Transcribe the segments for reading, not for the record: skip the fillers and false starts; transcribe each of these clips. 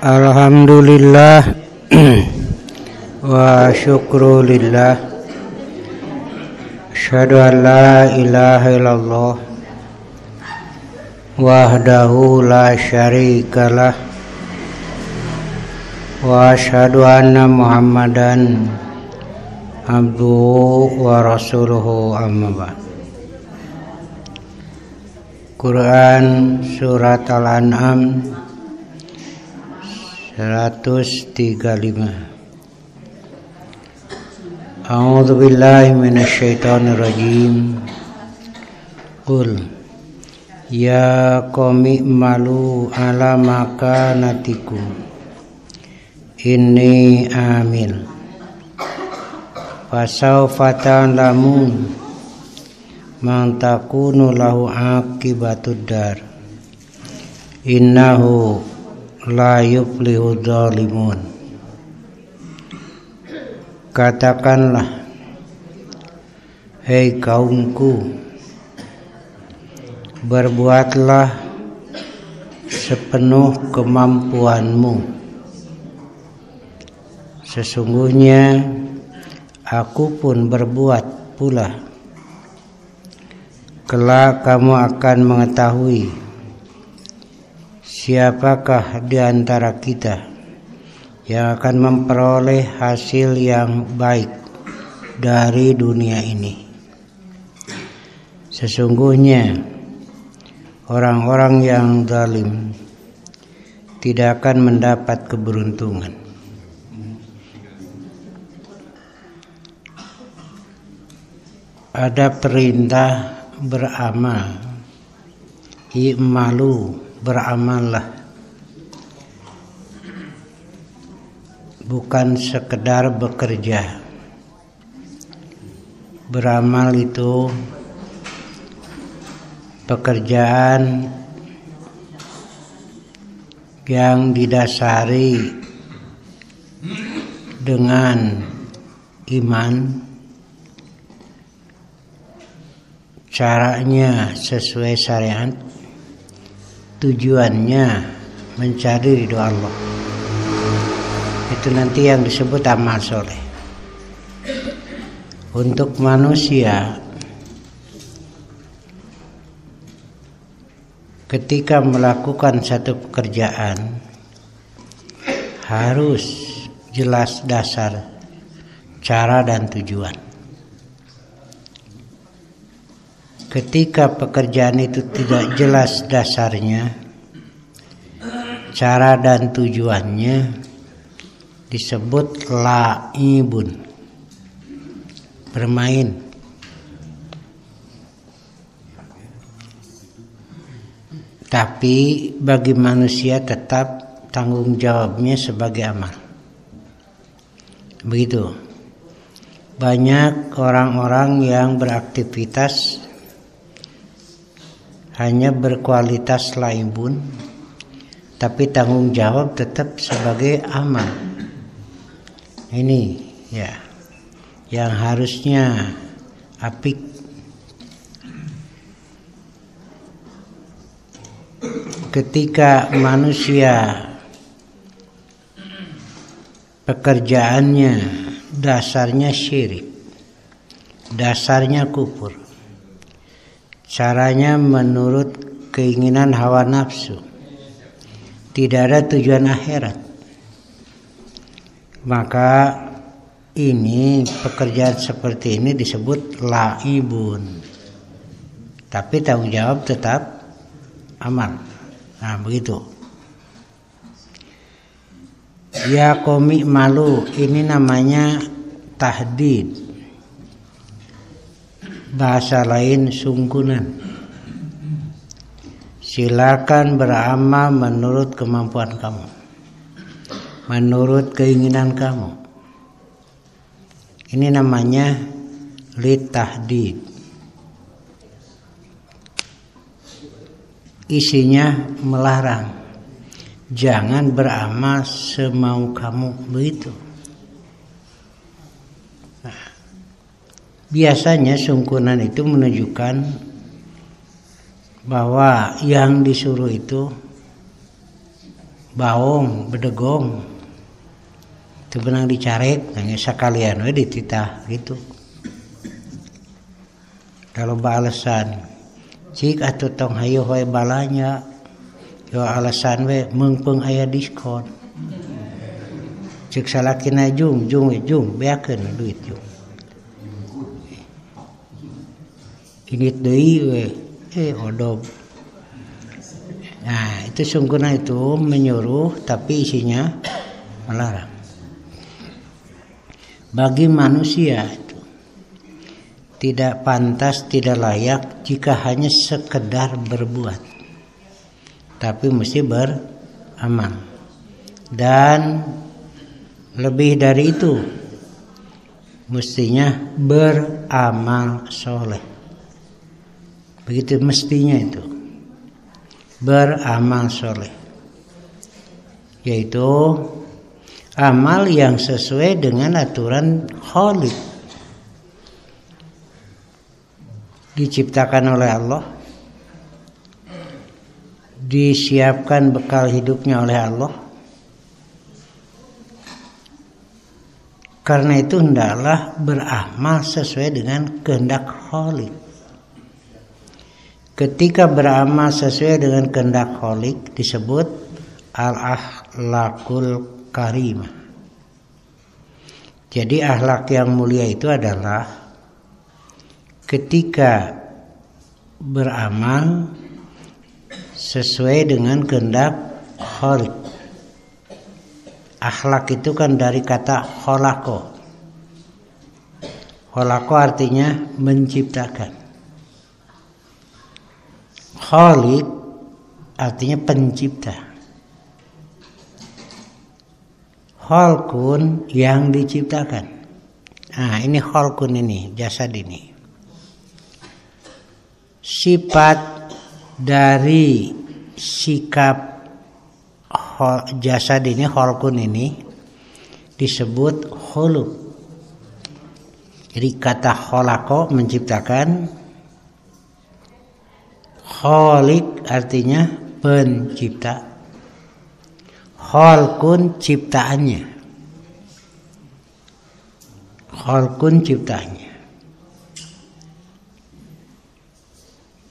Alhamdulillah wa syukrulillah. Asyhadu an la ilaha illallah wahdahu la syarikalah wa asyhadu anna Muhammadan abduhu wa rasuluhu amma ba'd. Quran surat Al-An'am 135. A'udzu billahi minasyaitonir rajim. Qul ya qaumi malu ala makanatikum inni amil fasawfa ta'lamun man takunu lahu aqibatud dar innahu la yuflihu dzalimun. Katakanlah, hei kaumku, berbuatlah sepenuh kemampuanmu. Sesungguhnya aku pun berbuat pula. Kelak kamu akan mengetahui siapakah di antara kita yang akan memperoleh hasil yang baik dari dunia ini. Sesungguhnya orang-orang yang zalim tidak akan mendapat keberuntungan. Ada perintah beramal, i'malu, beramallah, bukan sekedar bekerja. Beramal itu pekerjaan yang didasari dengan iman, caranya sesuai syariat, tujuannya mencari ridho Allah. Itu nanti yang disebut amal soleh. Untuk manusia, ketika melakukan satu pekerjaan harus jelas dasar, cara dan tujuan. Ketika pekerjaan itu tidak jelas dasarnya, cara dan tujuannya, disebut la'ibun, bermain. Tapi bagi manusia tetap tanggung jawabnya sebagai amal. Begitu. Banyak orang-orang yang beraktivitas hanya berkualitas laibun, tapi tanggung jawab tetap sebagai amal. Ini ya yang harusnya apik. Ketika manusia pekerjaannya dasarnya syirik, dasarnya kufur, caranya menurut keinginan hawa nafsu, tidak ada tujuan akhirat, maka ini pekerjaan seperti ini disebut laibun, tapi tanggung jawab tetap amal. Nah begitu. Ya qaumi malu, ini namanya tahdid, bahasa lain sungkunan. Silakan beramal menurut kemampuan kamu, menurut keinginan kamu. Ini namanya litahdid. Isinya melarang, jangan beramal semau kamu, begitu. Nah, biasanya sungkunan itu menunjukkan bahwa yang disuruh itu baong, bedegong, itu benang dicarek, nangis sekalian we dititah gitu. Kalau alasan, cik atuh tong hayu we balanya, yo alasan we meungpeung aya diskon. Cik salakina jung beakeun duit jung. Ini deui we, odog. Nah, itu sungguhnya itu menyuruh tapi isinya melarang. Bagi manusia itu tidak pantas, tidak layak jika hanya sekedar berbuat, tapi mesti beramal. Dan lebih dari itu, mestinya beramal soleh. Begitu mestinya itu, beramal soleh, yaitu amal yang sesuai dengan aturan Khaliq, diciptakan oleh Allah, disiapkan bekal hidupnya oleh Allah. Karena itu hendaklah beramal sesuai dengan kehendak Khaliq. Ketika beramal sesuai dengan kehendak Khaliq disebut al-akhlaqul karimah. Jadi akhlak yang mulia itu adalah ketika beramal sesuai dengan kehendak Khaliq. Akhlak itu kan dari kata kholaqo. Kholaqo artinya menciptakan. Khaliq artinya pencipta. Khalqun yang diciptakan. Nah, ini khalqun ini, jasad ini. Sifat dari sikap jasad ini, khalqun ini disebut khuluq. Jadi kata kholaqo menciptakan, khaliq artinya pencipta, khalqun ciptaannya, khalqun ciptaannya.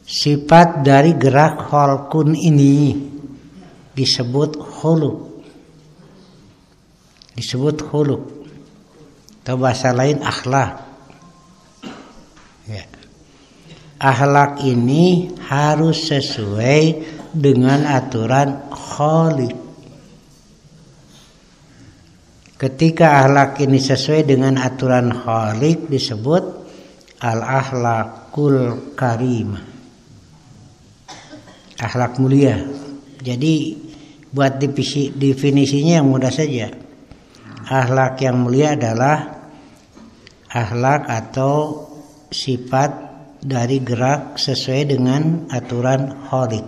Sifat dari gerak khalqun ini disebut khuluq, disebut khuluq, atau bahasa lain akhlak. Ya. Akhlak ini harus sesuai dengan aturan Khaliq. Ketika akhlak ini sesuai dengan aturan Khaliq disebut al-akhlaqul karimah, akhlak mulia. Jadi buat definisinya yang mudah saja. Akhlak yang mulia adalah akhlak atau sifat dari gerak sesuai dengan aturan Khaliq,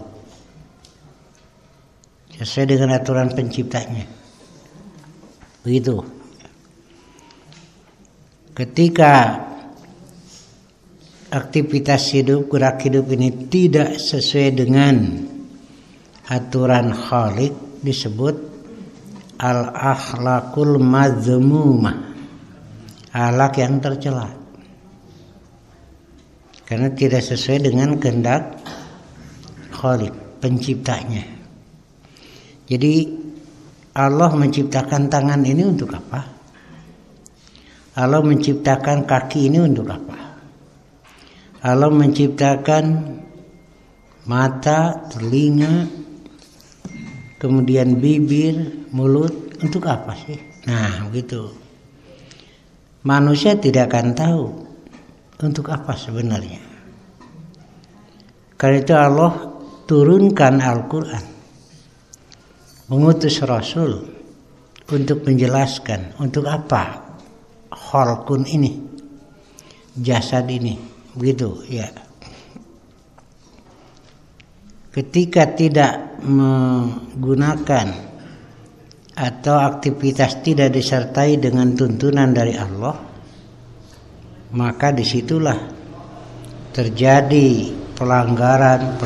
sesuai dengan aturan penciptanya. Begitu. Ketika aktivitas hidup, gerak hidup ini tidak sesuai dengan aturan Khaliq disebut al-akhlaqul madzmumah, akhlak yang tercela. Karena tidak sesuai dengan kehendak Khaliq, penciptanya. Jadi Allah menciptakan tangan ini untuk apa? Allah menciptakan kaki ini untuk apa? Allah menciptakan mata, telinga, kemudian bibir, mulut untuk apa sih? Nah, begitu. Manusia tidak akan tahu untuk apa sebenarnya. Karena itu Allah turunkan Al-Quran, mengutus Rasul untuk menjelaskan untuk apa khalqun ini, jasad ini, begitu ya. Ketika tidak menggunakan atau aktivitas tidak disertai dengan tuntunan dari Allah, maka disitulah terjadi pelanggaran.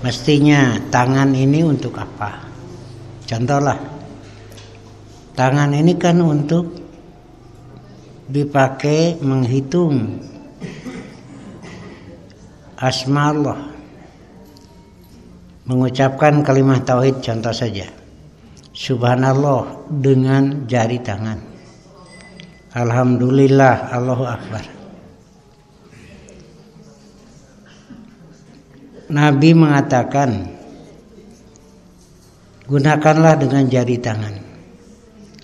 Mestinya tangan ini untuk apa? Contohlah, tangan ini kan untuk dipakai menghitung asma Allah, mengucapkan kalimat tauhid. Contoh saja, subhanallah dengan jari tangan, alhamdulillah, Allahu Akbar. Nabi mengatakan, gunakanlah dengan jari tangan,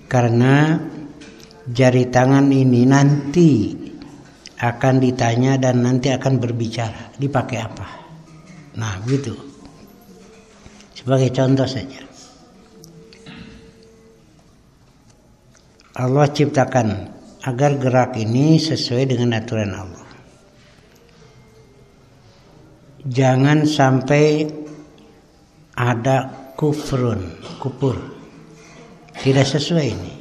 karena jari tangan ini nanti akan ditanya dan nanti akan berbicara, dipakai apa. Nah, begitu. Sebagai contoh saja, Allah ciptakan agar gerak ini sesuai dengan aturan Allah. Jangan sampai ada kufur, tidak sesuai ini.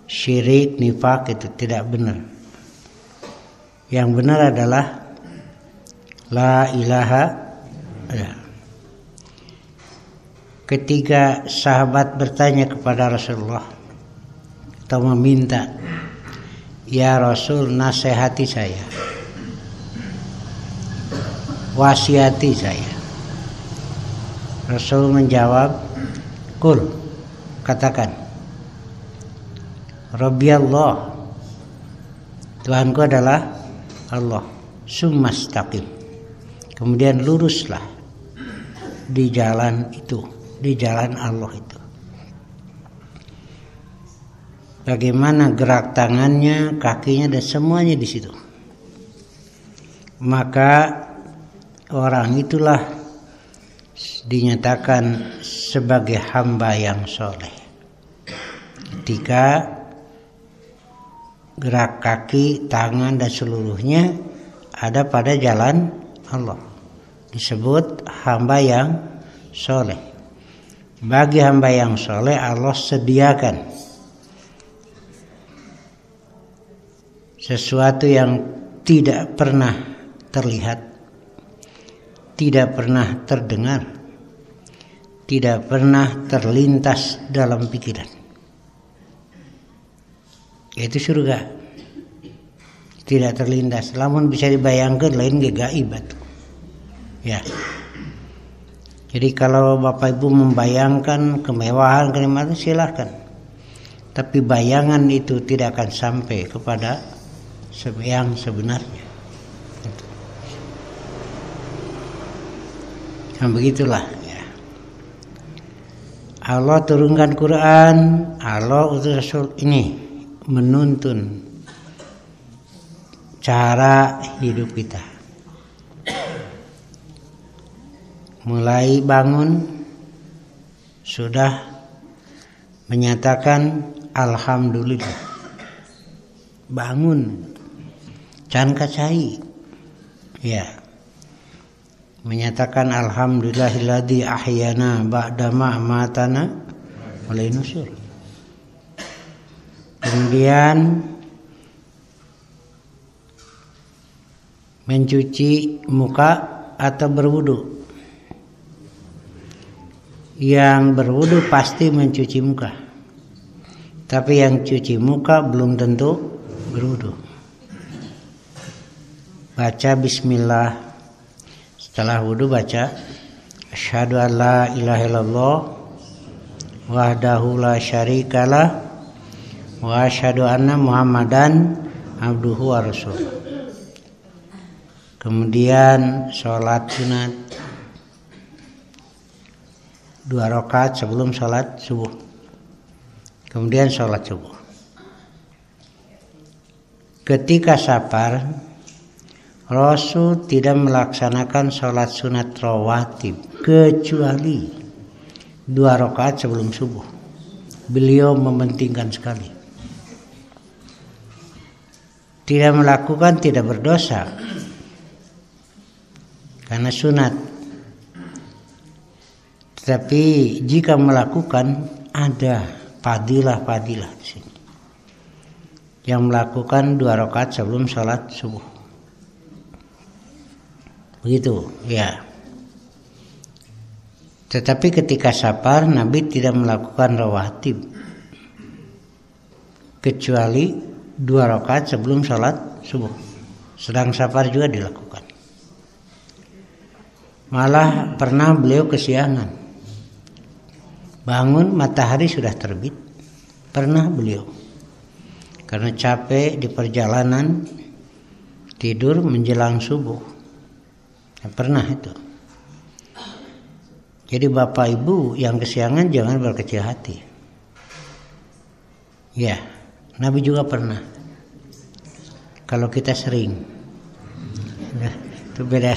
Syirik, nifak itu tidak benar. Yang benar adalah la ilaha illallah. Ketika sahabat bertanya kepada Rasulullah atau meminta, ya Rasul, nasihati saya, wasiati saya. Rasul menjawab, kul, katakan, Rabbi Allah, Tuhanku adalah Allah, summastaqim, kemudian luruslah di jalan itu, di jalan Allah itu. Bagaimana gerak tangannya, kakinya, dan semuanya di situ. Maka orang itulah dinyatakan sebagai hamba yang soleh ketika gerak kaki, tangan, dan seluruhnya ada pada jalan Allah. Disebut hamba yang soleh. Bagi hamba yang soleh, Allah sediakan sesuatu yang tidak pernah terlihat, tidak pernah terdengar, tidak pernah terlintas dalam pikiran, yaitu surga. Tidak terlintas, namun bisa dibayangkan, lain gaib itu. Ya. Jadi kalau Bapak Ibu membayangkan kemewahan, kenikmatan, silahkan. Tapi bayangan itu tidak akan sampai kepada yang sebenarnya. Nah, begitulah ya. Allah turunkan Quran, Allah utus Rasul ini menuntun cara hidup kita. Mulai bangun sudah menyatakan alhamdulillah. Bangun can kacai. Ya. Menyatakan alhamdulillahilladzi ahyana ba'dama amatana wa ilaihi nusyur. Kemudian mencuci muka atau berwudu. Yang berwudu pasti mencuci muka. Tapi yang cuci muka belum tentu berwudu. Baca bismillah. Setelah wudu baca asyhadu an la ilaha illallah wahdahu la syarikalah wa asyhadu anna muhammadan abduhu wa rasuluh. Kemudian sholat sunat 2 rakaat sebelum sholat subuh. Kemudian sholat subuh. Ketika safar, Rasul tidak melaksanakan sholat sunat rawatib kecuali 2 rakaat sebelum subuh. Beliau mementingkan sekali. Tidak melakukan tidak berdosa karena sunat. Tetapi jika melakukan ada fadilah-fadilah di sini. Yang melakukan 2 rakaat sebelum sholat subuh. Begitu, ya. Tetapi ketika safar Nabi tidak melakukan rawatib kecuali 2 rakaat sebelum sholat subuh. Sedang safar juga dilakukan. Malah pernah beliau kesiangan, bangun matahari sudah terbit. Pernah beliau karena capek di perjalanan tidur menjelang subuh. Pernah itu. Jadi bapak ibu yang kesiangan jangan berkecil hati. Ya, Nabi juga pernah. Kalau kita sering, itu beda.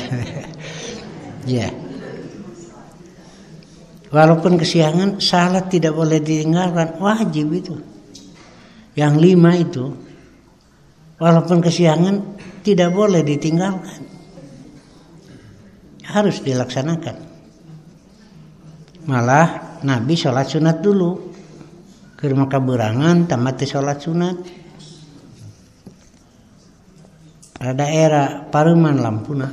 Ya. Walaupun kesiangan, salat tidak boleh ditinggalkan, wajib itu. Yang 5 itu, walaupun kesiangan tidak boleh ditinggalkan, harus dilaksanakan. Malah Nabi sholat sunat dulu, keur makaberangan tamat sholat sunat. Ada era paruman lampuna.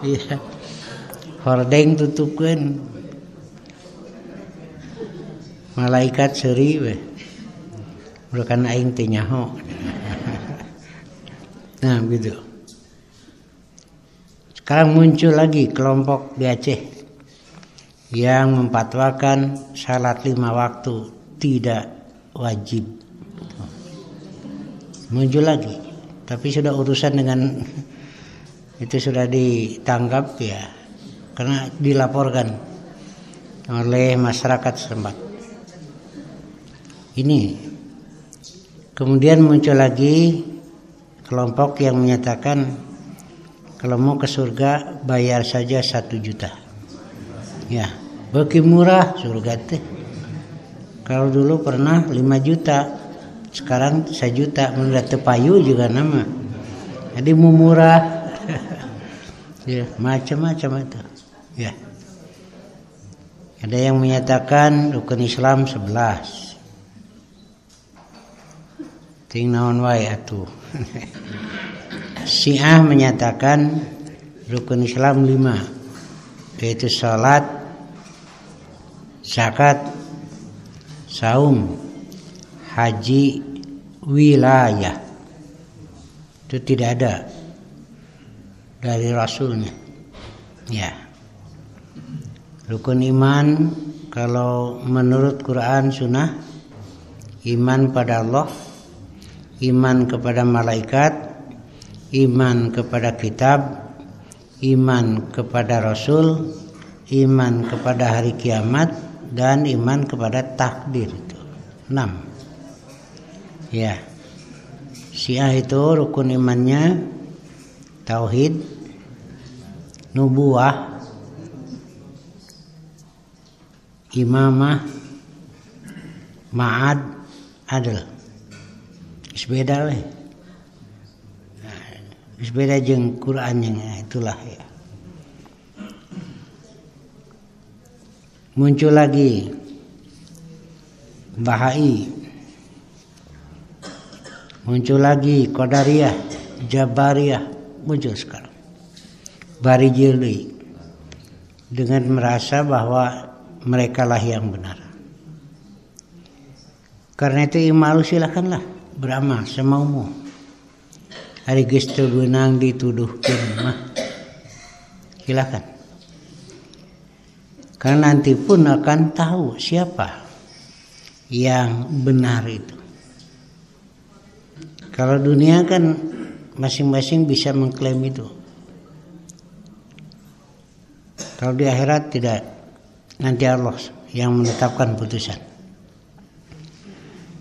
Iya. Hordeng tutupkeun. Malaikat seuri we. Bukan aing teh nyaho. Nah, gitu. Sekarang muncul lagi kelompok di Aceh yang memfatwakan salat 5 waktu tidak wajib. Muncul lagi, tapi sudah urusan dengan itu sudah ditangkap ya, karena dilaporkan oleh masyarakat setempat. Ini kemudian muncul lagi kelompok yang menyatakan kalau mau ke surga bayar saja 1 juta. Ya, beki murah surga teh. Kalau dulu pernah 5 juta, sekarang 1 juta, menurut tepayu juga nama. Jadi murah. Ya, macam-macam itu. Ya. Ada yang menyatakan rukun Islam 11. Ting naon wae atuh. Syiah menyatakan rukun Islam 5, yaitu salat, zakat, saum, haji, wilayah. Itu tidak ada dari Rasulnya. Ya. Rukun iman kalau menurut Quran Sunnah, iman pada Allah, iman kepada malaikat, iman kepada kitab, iman kepada Rasul, iman kepada hari kiamat, dan iman kepada takdir. Itu 6. Ya. Syiah itu rukun imannya tauhid, nubuwah, imamah, ma'ad, adl. Beda weh. Beda jeung Quran yang itulah ya. Muncul lagi Bahai, muncul lagi Qadariyah, Jabariyah, muncul sekarang. Barijili dengan merasa bahwa mereka lah yang benar. Karena itu imalu silakanlah beramal semaumu. Hari geus teu beunang dituduhkeun mah silakan. Karena nanti pun akan tahu siapa yang benar itu. Kalau dunia kan masing-masing bisa mengklaim itu. Kalau di akhirat tidak, nanti Allah yang menetapkan putusan.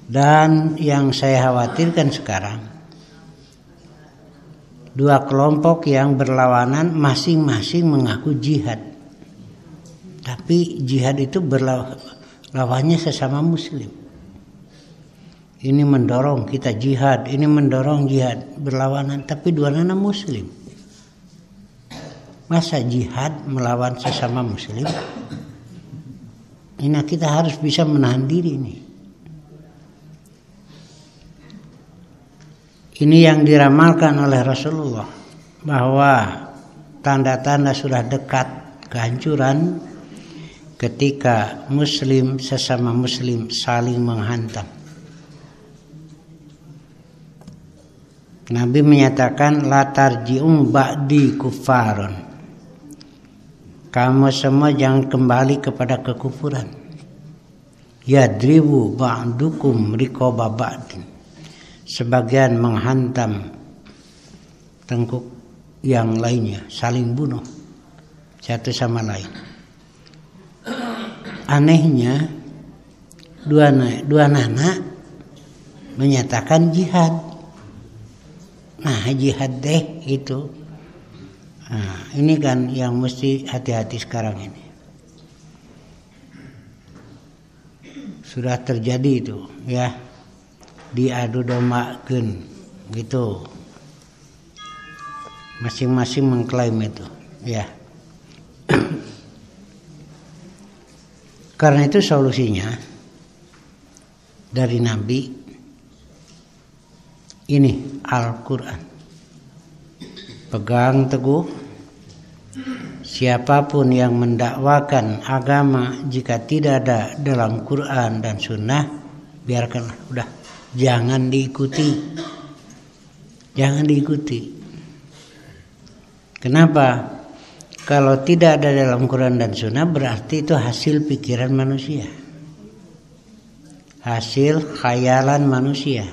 Dan yang saya khawatirkan sekarang, 2 kelompok yang berlawanan masing-masing mengaku jihad. Tapi jihad itu lawannya sesama muslim. Ini mendorong kita jihad, ini mendorong jihad, berlawanan, tapi dua-duanya muslim. Masa jihad melawan sesama muslim? Ini kita harus bisa menahan diri ini. Ini yang diramalkan oleh Rasulullah, bahwa tanda-tanda sudah dekat kehancuran ketika muslim sesama muslim saling menghantam. Nabi menyatakan la tarji'um ba'di kufaron. Kamu semua jangan kembali kepada kekufuran. Yadribu ba'dukum riqaba ba'din. Sebagian menghantam tengkuk yang lainnya, saling bunuh satu sama lain. Anehnya dua anak menyatakan jihad. Nah, jihad deh itu. Nah, ini kan yang mesti hati-hati sekarang ini. Sudah terjadi itu, ya. Diadu dombakeun gitu. Masing-masing mengklaim itu, ya. Karena itu solusinya dari Nabi ini Al-Quran. Pegang teguh. Siapapun yang mendakwakan agama jika tidak ada dalam Quran dan Sunnah, biarkanlah, udah, jangan diikuti. Jangan diikuti. Kenapa? Kalau tidak ada dalam Quran dan Sunnah berarti itu hasil pikiran manusia, hasil khayalan manusia.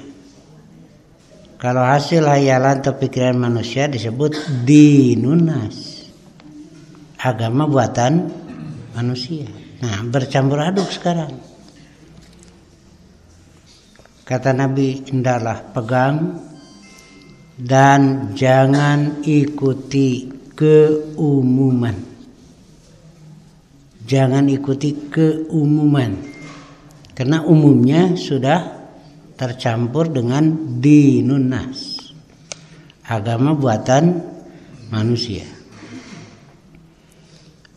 Kalau hasil khayalan atau pikiran manusia disebut dinunas, agama buatan manusia. Nah, bercampur aduk sekarang. Kata Nabi, hendaklah pegang dan jangan ikuti keumuman. Jangan ikuti keumuman. Karena umumnya sudah tercampur dengan dinunas, agama buatan manusia.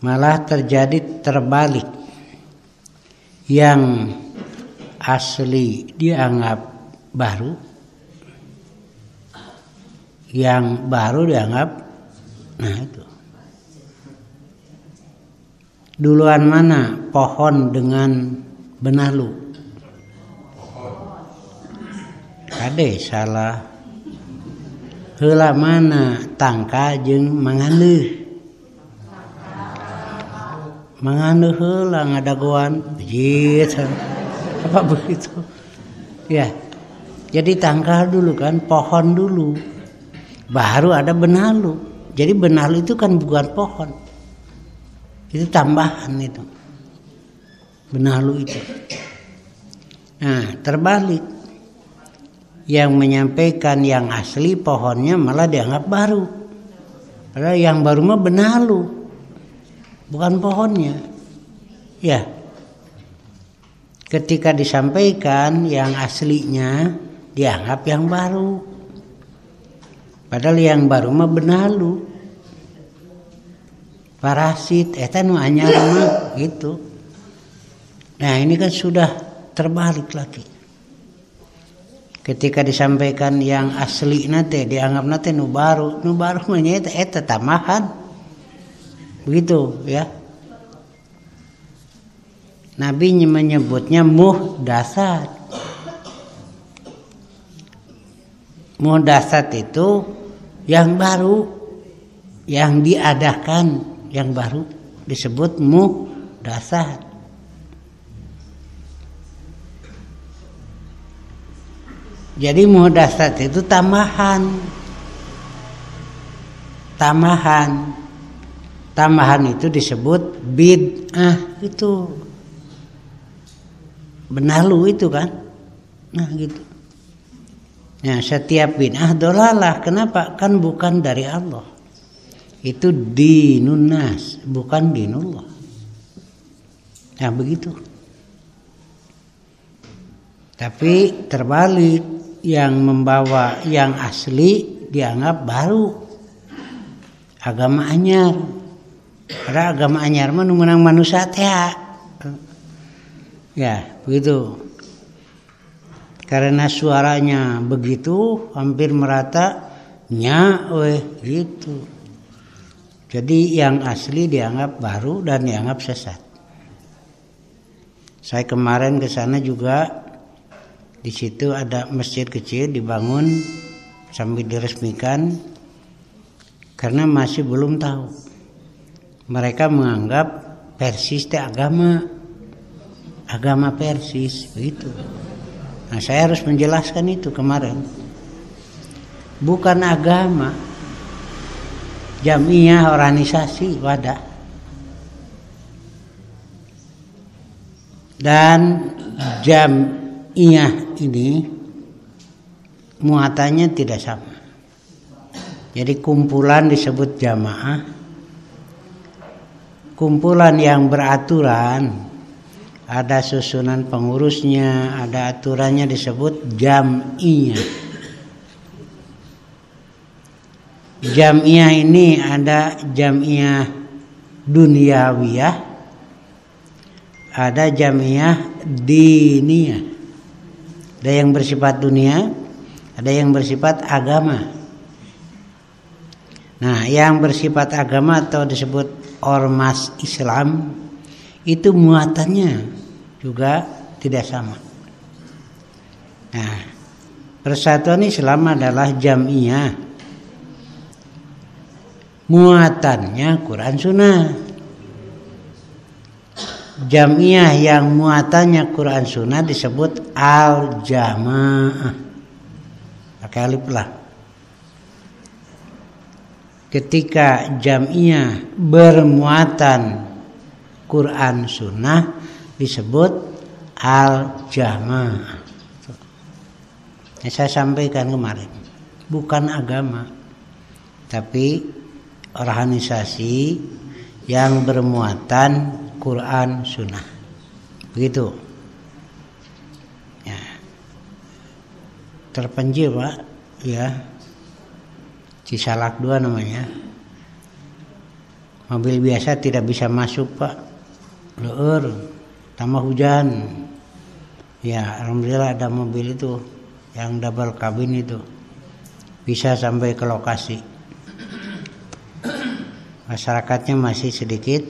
Malah terjadi terbalik. Yang asli dianggap baru, yang baru dianggap, nah itu. Duluan mana pohon dengan benalu? Kade salah. Heula mana tangka jeung mangandeuh? Mangandeuh heula ngadagoan gitu. Apa begitu? Ya. Jadi tangka dulu kan, pohon dulu. Baru ada benalu. Jadi benalu itu kan bukan pohon. Itu tambahan itu. Benalu itu. Nah, terbalik. Yang menyampaikan yang asli pohonnya malah dianggap baru. Padahal yang baru mah benalu, bukan pohonnya. Ya. Ketika disampaikan yang aslinya dianggap yang baru. Padahal yang baru mah benalu. Parasit eta nu anyar mah gitu. Nah, ini kan sudah terbalik lagi. Ketika disampaikan yang asli nate dianggap nate nu baru mah eta tambahan. Begitu ya. Nabi menyebutnya muhdasat. Muhdasat itu yang baru, yang diadakan, yang baru disebut muhdasat. Jadi muhdasat itu tambahan. Tambahan itu disebut bid'ah itu. Benalu itu kan. Nah gitu. Nah, setiap bid'ah dolalah. Kenapa? Kan bukan dari Allah. Itu dinunas, bukan dinullah. Nah begitu. Tapi terbalik, yang membawa yang asli dianggap baru, agama anyar. Karena agama anyar mah nu meunang manusia teh. Ya, begitu. Karena suaranya begitu, hampir merata, nya gitu. Jadi yang asli dianggap baru dan dianggap sesat. Saya kemarin ke sana juga, di situ ada masjid kecil dibangun sambil diresmikan karena masih belum tahu. Mereka menganggap Persis itu agama Persis begitu. Nah, saya harus menjelaskan itu kemarin. Bukan agama, jamiah, organisasi, wadah. Dan jamiah ini muatannya tidak sama. Jadi kumpulan disebut jamaah. Kumpulan yang beraturan, ada susunan pengurusnya, ada aturannya, disebut jam'iyah. Jam'iyah ini ada jam'iyah duniawiyah, ada jam'iyah diniyah. Ada yang bersifat dunia, ada yang bersifat agama. Nah, yang bersifat agama atau disebut ormas Islam itu muatannya juga tidak sama. Nah, Persatuan Islam adalah jam'iyah, muatannya Quran Sunnah. Jam'iyah yang muatannya Quran Sunnah disebut al-jamaah, pakai alif lah. Ketika jam'iyah bermuatan Quran Sunnah disebut al-jamaah. Yang saya sampaikan kemarin, bukan agama, tapi organisasi yang bermuatan Quran Sunnah. Begitu. Ya. Terpencil, Pak, ya. Cisalak 2 namanya. Mobil biasa tidak bisa masuk, Pak. Leur, tambah hujan. Ya, alhamdulillah ada mobil itu yang double kabin itu. Bisa sampai ke lokasi. Masyarakatnya masih sedikit.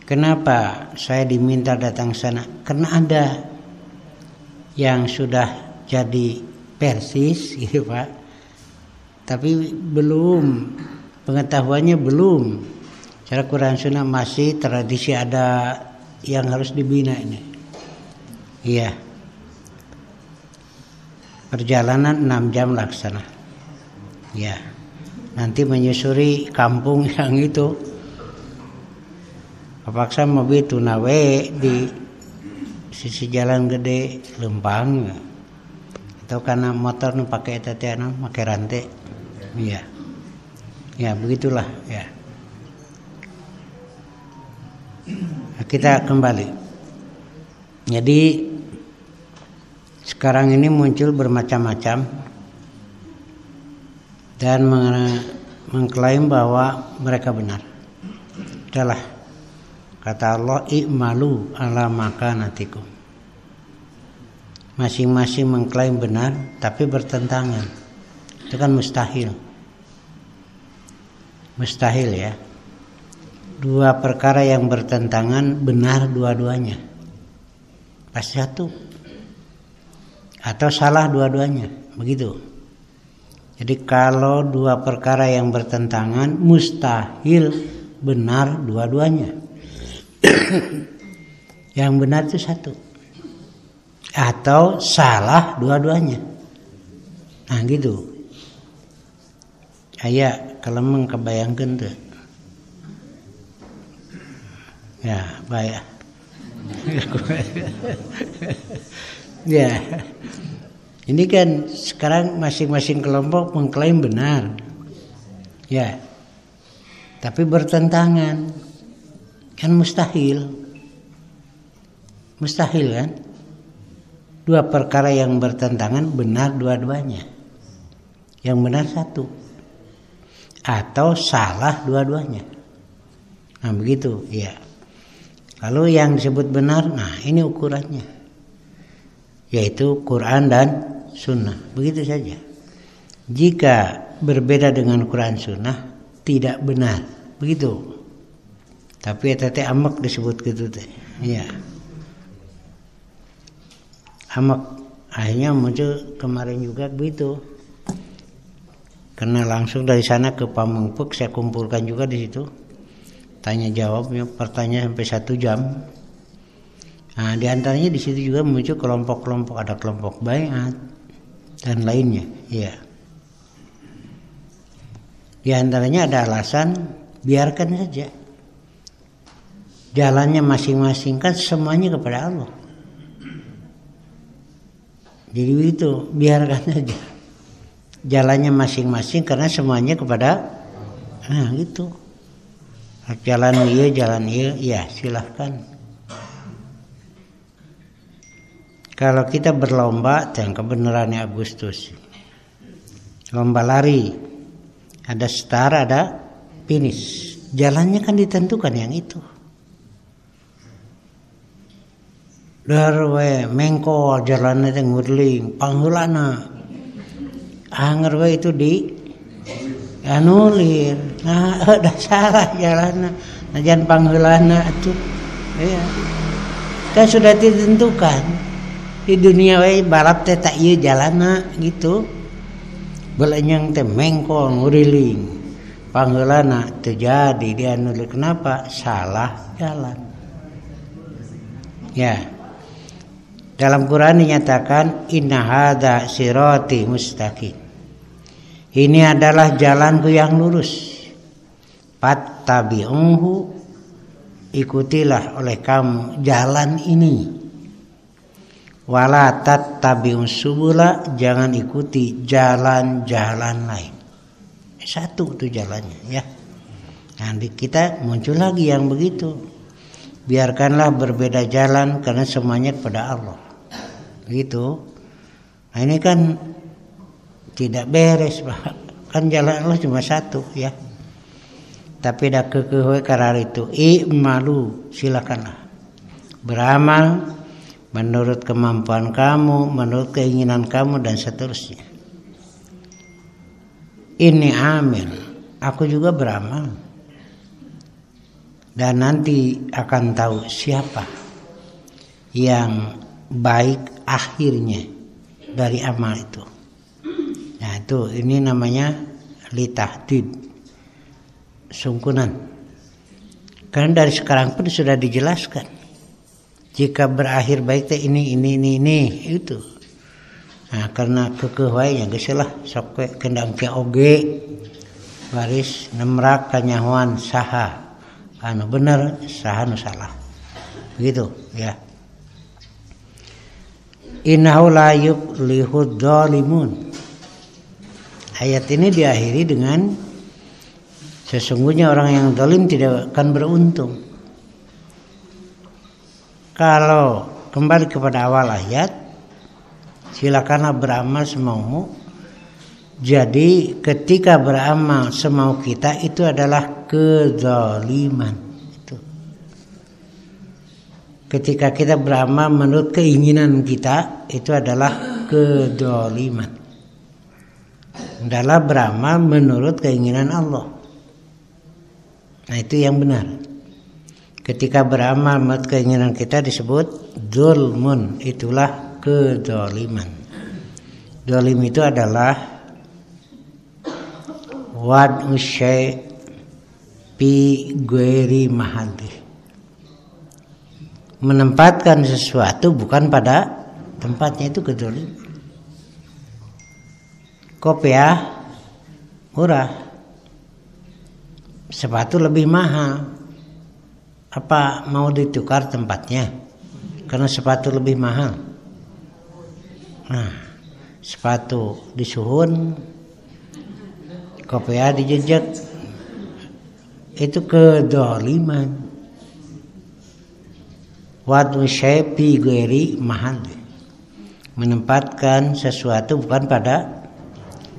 Kenapa saya diminta datang sana? Karena ada yang sudah jadi Persis gitu, Pak. Tapi belum, pengetahuannya belum. Cara Quran Sunnah masih tradisi ada yang harus dibina ini. Iya. Perjalanan 6 jam laksana. Iya. Nanti menyusuri kampung yang itu. Kepaksa mobil tunawe di sisi jalan gede Lempang. Atau karena motor nu pakai tetian pakai rantai. Iya. Ya, begitulah ya. Nah, kita kembali. Jadi sekarang ini muncul bermacam-macam dan mengklaim bahwa mereka benar. Adalah kata Allah, i'malu ala makanatikum. Masing-masing mengklaim benar tapi bertentangan. Itu kan mustahil. Mustahil ya. Dua perkara yang bertentangan benar dua-duanya. Pasti satu. Atau salah dua-duanya. Begitu. Jadi kalau dua perkara yang bertentangan mustahil benar dua-duanya. Yang benar itu satu. Atau salah dua-duanya. Nah gitu. Aya kalau mengkebayangkan tuh. Ya, baik. Ya. Ini kan sekarang masing-masing kelompok mengklaim benar. Ya. Tapi bertentangan. Kan mustahil. Mustahil kan? Dua perkara yang bertentangan benar dua-duanya. Yang benar satu. Atau salah dua-duanya. Nah begitu, ya. Lalu yang disebut benar, nah ini ukurannya. Yaitu Quran dan Sunnah. Begitu saja. Jika berbeda dengan Quran Sunnah tidak benar, begitu. Tapi tete amek disebut gitu teh. Iya. Amek akhirnya muncul kemarin juga begitu. Karena langsung dari sana ke Pamengpeuk saya kumpulkan juga di situ. Tanya jawabnya, pertanyaan sampai 1 jam. Nah, di antaranya di situ juga muncul kelompok-kelompok, ada kelompok baiat dan lainnya. Iya. Di antaranya ada alasan biarkan saja. Jalannya masing-masing kan semuanya kepada Allah. Jadi itu biarkan saja. Jalannya masing-masing karena semuanya kepada gitu. Jalan iya, ya silahkan. Kalau kita berlomba, yang kebenarannya Agustus. Lomba lari. Ada start, ada finish. Jalannya kan ditentukan yang itu. Darwe mengkol jalannya teh ngurling pangheulana anger we itu di anulir. Nah udah salah jalannya najan pangheulana atuh ya kan sudah ditentukan di dunia we balap teh tak ieu jalanna gitu belanyang teh mengkol nguriling pangheulana terjadi dianulir. Kenapa? Salah jalan ya. Dalam Quran dinyatakan inna hadza sirati mustaqim. Ini adalah jalanku yang lurus. Fattabi'uhu, ikutilah oleh kamu jalan ini. Wala tattabi'us subula, jangan ikuti jalan-jalan lain. Satu itu jalannya ya. Nanti kita muncul lagi yang begitu. Biarkanlah berbeda jalan karena semuanya kepada Allah. Gitu. Nah ini kan tidak beres, Pak. Kan jalan Allah cuma satu ya. Tapi dah kekeh karar itu i'malu, silakanlah. Beramal menurut kemampuan kamu, menurut keinginan kamu dan seterusnya. Ini amil, aku juga beramal. Dan nanti akan tahu siapa yang baik akhirnya dari amal itu. Nah itu ini namanya litahdid, sungkunan. Karena dari sekarang pun sudah dijelaskan. Jika berakhir baik teh ini itu. Nah karena kekeuhainya geus lah sok we kendang teh oge baris nemrak kanyahoan saha anu bener saha nu salah. Begitu ya. Innahu la yuflihud dzalimun. Ayat ini diakhiri dengan sesungguhnya orang yang zalim tidak akan beruntung. Kalau kembali kepada awal ayat, silakanlah beramal semaumu. Jadi ketika beramal semau kita itu adalah kezaliman. Ketika kita beramal menurut keinginan kita itu adalah kedzaliman. Adalah beramal menurut keinginan Allah. Nah itu yang benar. Ketika beramal menurut keinginan kita disebut dzulmun, itulah kedzaliman. Zalim itu adalah wad'u syai' fi ghairi mahalli. Menempatkan sesuatu bukan pada tempatnya, itu kedzaliman. Kopiah murah, sepatu lebih mahal. Apa mau ditukar tempatnya? Karena sepatu lebih mahal. Nah, sepatu disuhun, kopiah dijejek, itu kedzaliman. Wad'u syai' fi ghairi mahalli, menempatkan sesuatu bukan pada.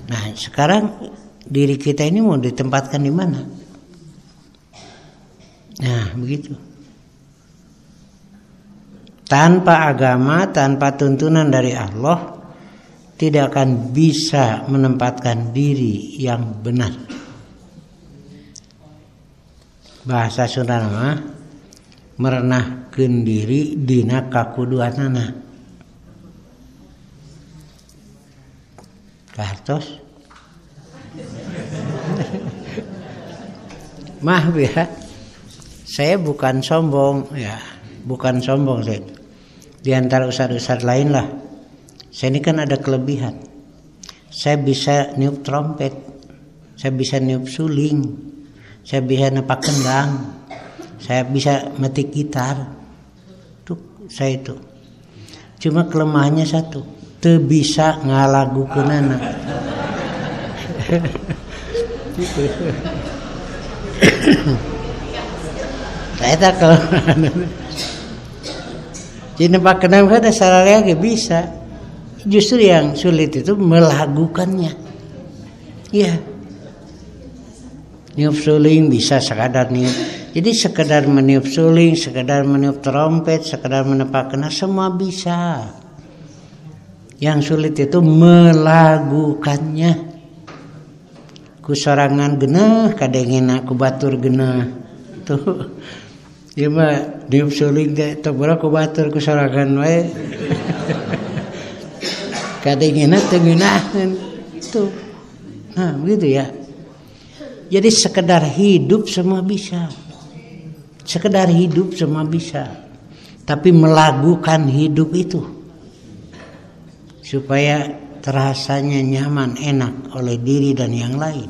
Nah sekarang diri kita ini mau ditempatkan di mana? Nah begitu. Tanpa agama, tanpa tuntunan dari Allah, tidak akan bisa menempatkan diri yang benar. Bahasa Sunda mah merenahkeun diri dina kakuduanana. Kartos maaf ya, saya bukan sombong ya, bukan sombong saya. Di antara ustadz-ustadz lain lah, saya ini kan ada kelebihan. Saya bisa niup trompet, saya bisa niup suling, saya bisa nepak kendang, saya bisa metik gitar. Tuh saya itu. Cuma kelemahannya satu, teu bisa ngalagukeunana. Gitu. Saya tak kalau jadi nepak kendang ada sararea ge bisa. Justru yang sulit itu melagukannya. Iya. Niup suling bisa sekadar niup. Jadi sekedar meniup suling, sekedar meniup trompet, sekedar menepak kendang semua bisa. Yang sulit itu melagukannya. Ku sorangan genah kadengina ku batur genah. Tuh. Ieu mah niup suling teh teu beura ku batur ku sorangan wae. Kadengina teu ngeunaheun. Tuh. Nah, begitu ya. Jadi sekedar hidup semua bisa. Sekedar hidup semua bisa. Tapi melagukan hidup itu supaya terasanya nyaman, enak oleh diri dan yang lain.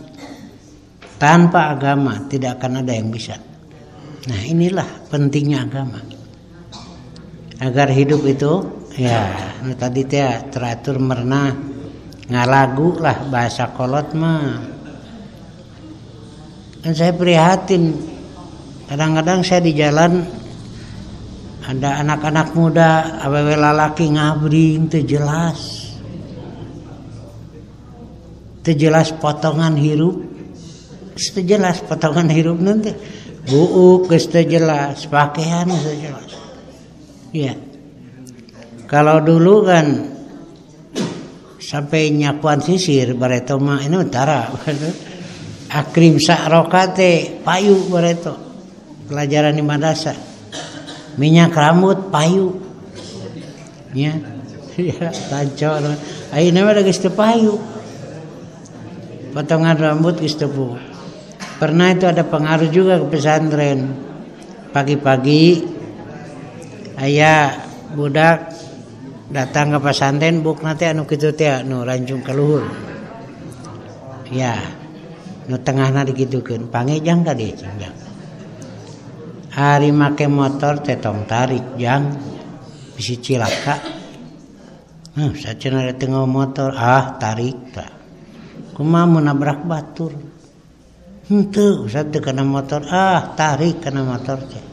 Tanpa agama tidak akan ada yang bisa. Nah, inilah pentingnya agama. Agar hidup itu ya, tadi teh teratur merenah, ngalagu lah bahasa kolot mah. Dan saya prihatin, kadang-kadang saya di jalan ada anak-anak muda, awewe lalaki ngabring teu jelas. Teu jelas potongan hirup. Teu jelas potongan hirup nanti. Buuk geus teu jelas, pakaian geus teu jelas. Iya. Kalau dulu kan sampai nyakuan sisir bareto mah ini utara. Akrim sakroka teh payu bareto. Pelajaran di madrasah. Minyak rambut payu. Ya. Ya, tancol. Ayeuna mah geus teu payu. Potongan rambut geus teu. Pernah itu ada pengaruh juga ke pesantren. Pagi-pagi aya budak datang ke pesantren buk nanti anu kitu teh anu rancung ka luhur. Ya. Nu tengahna digitukeun, pangejang ka dieu cenah. Hari make motor tetong tarik jang bisi cilaka. Sacenah tengah motor tarik ta. Kumaha mun nabrak batur. Henteu usah teu kana motor tarik kana motor teh.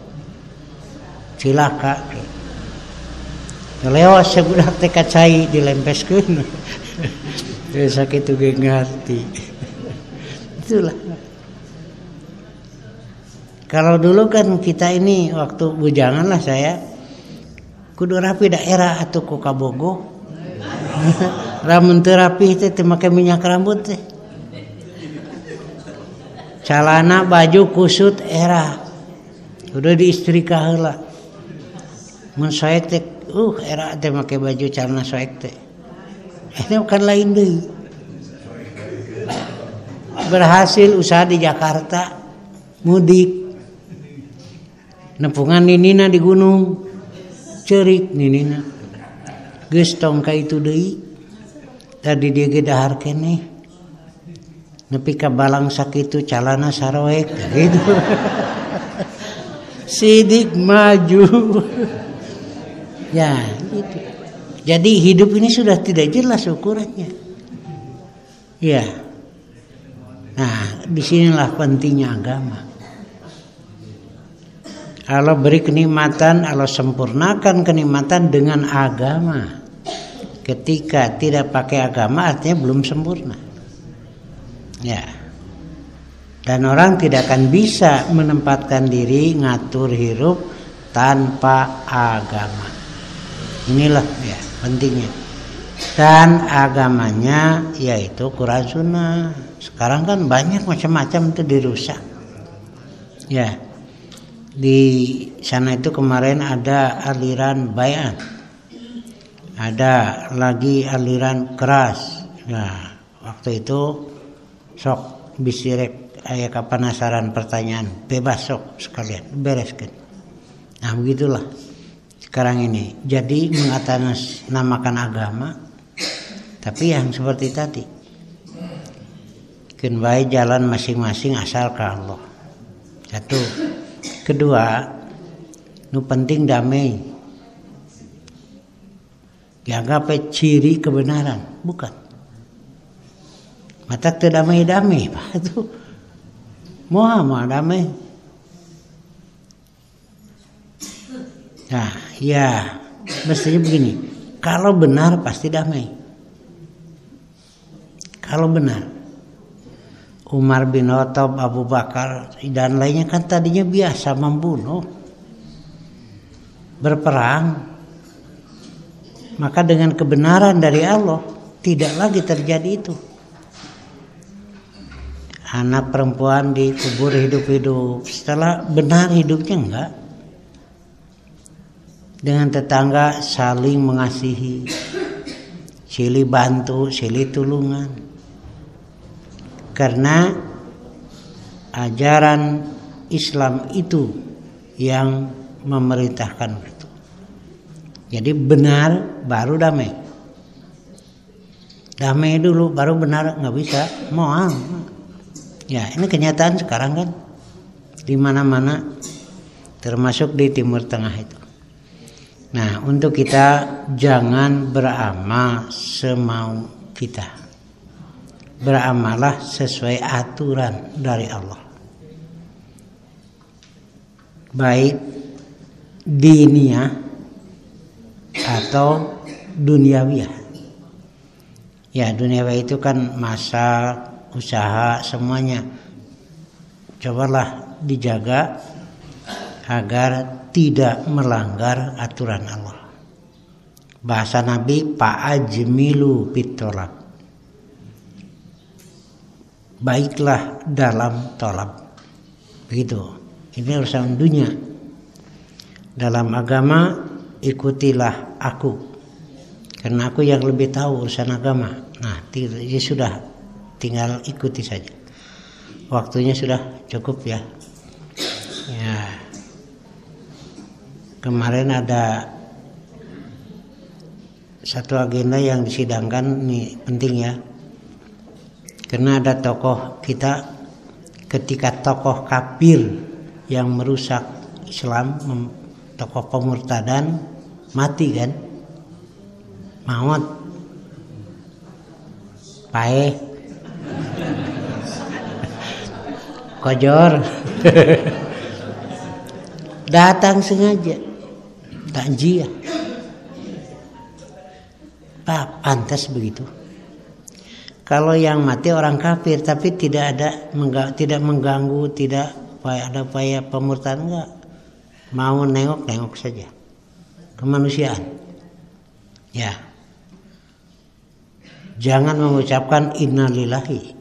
Cilaka. Leos sabudak teh kacai dilempeskeun. Geus sakitu ge ngarti. Itulah. Kalau dulu kan kita ini waktu bujangan lah saya kudu rapi daerah atuh ku kabogo. Ramun teu rapi teh teu make minyak rambut teh. Calana baju kusut era. Udah diistrika heula. Mun soek teh era teh make baju calana soek teh. Ini bukan lain deui. Berhasil usaha di Jakarta mudik. Nepungan ninina di gunung cerik ninina geus tong ka itu deui tadi dia ge dahar keneh nepi ka balang sakitu calana saroek gitu. Sidik maju. Ya gitu. Jadi hidup ini sudah tidak jelas ukurannya. Ya. Nah, disinilah pentingnya agama. Allah beri kenikmatan, Allah sempurnakan kenikmatan dengan agama. Ketika tidak pakai agama artinya belum sempurna. Ya. Dan orang tidak akan bisa menempatkan diri ngatur hirup tanpa agama. Inilah ya pentingnya. Dan agamanya yaitu Quran Sunnah. Sekarang kan banyak macam-macam itu dirusak. Ya, di sana itu kemarin ada aliran Bai'at, ada lagi aliran keras. Nah, waktu itu sok bisirek aya kapanasaran pertanyaan, bebas sok sekalian bereskan. Nah, begitulah sekarang ini. Jadi mengatasnamakan agama, tapi yang seperti tadi, bikin baik jalan masing-masing asal ke Allah. Satu. Kedua, nu penting damai. Dianggap ciri kebenaran, bukan. Mata teu damai-damai, Pak itu. Moal damai. Nah, ya, mestinya begini. Kalau benar pasti damai. Kalau benar. Umar bin Khattab, Abu Bakar dan lainnya kan tadinya biasa membunuh, berperang. Maka dengan kebenaran dari Allah tidak lagi terjadi itu. Anak perempuan dikubur hidup-hidup, setelah benar hidupnya enggak. Dengan tetangga saling mengasihi, silih bantu, silih tulungan. Karena ajaran Islam itu yang memerintahkan itu. Jadi benar baru damai. Damai dulu baru benar, nggak bisa. Moal. Ya, ini kenyataan sekarang kan di mana-mana, termasuk di Timur Tengah itu. Nah, untuk kita jangan beramal semau kita. Beramalah sesuai aturan dari Allah. Baik diniyah atau duniawiyah. Ya, duniawiyah itu kan masa, usaha, semuanya. Cobalah dijaga agar tidak melanggar aturan Allah. Bahasa Nabi, fa'ajmilu fit-thalab. Baiklah dalam tolab. Begitu. Ini urusan dunia. Dalam agama ikutilah aku, karena aku yang lebih tahu urusan agama. Nah, ya sudah, tinggal ikuti saja. Waktunya sudah cukup ya. Ya. Kemarin ada satu agenda yang disidangkan, ini penting ya. Karena ada tokoh kita, ketika tokoh kafir yang merusak Islam, tokoh pemurtadan, mati kan, maut, paeh, kojor, datang sengaja, takjiah, pantas begitu. Kalau yang mati orang kafir, tapi tidak mengganggu, tidak ada upaya pemurtadan, enggak. Mau nengok saja. Kemanusiaan. Ya. Jangan mengucapkan innalillahi.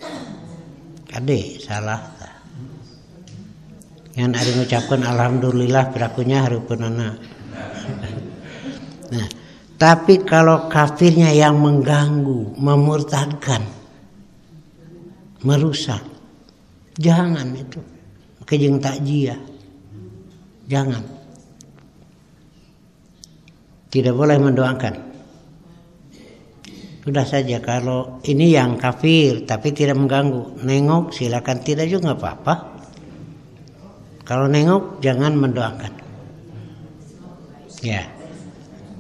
Kade salah. Yang ada mengucapkan alhamdulillah perakunya harupunana. Nah, tapi kalau kafirnya yang mengganggu, memurtadkan, merusak, jangan itu. Kejeng takjiah, jangan. Tidak boleh mendoakan. Sudah saja kalau ini yang kafir tapi tidak mengganggu, nengok silakan, tidak juga nggak apa-apa. Kalau nengok jangan mendoakan. Ya.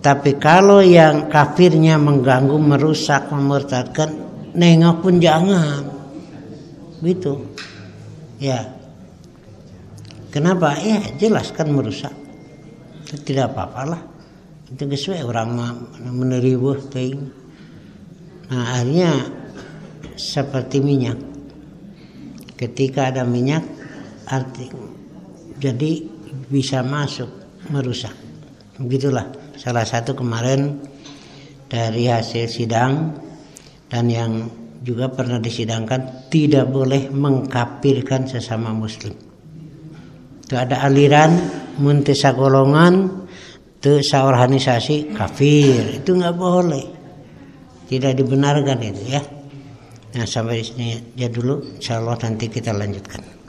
Tapi kalau yang kafirnya mengganggu, merusak, memurtadkan, nengok pun jangan. Gitu. Ya. Kenapa? Ya jelas kan merusak. Tidak apa-apalah. Itu sesuai orang meneribuh ting. Nah, akhirnya seperti minyak. Ketika ada minyak, jadi bisa masuk merusak. Begitulah. Salah satu kemarin dari hasil sidang dan yang juga pernah disidangkan, tidak boleh mengkafirkan sesama muslim. Itu ada aliran mun teu sagolongan, teu saorganisasi kafir, itu nggak boleh, tidak dibenarkan itu ya. Nah sampai di sini ya dulu, insyaallah nanti kita lanjutkan.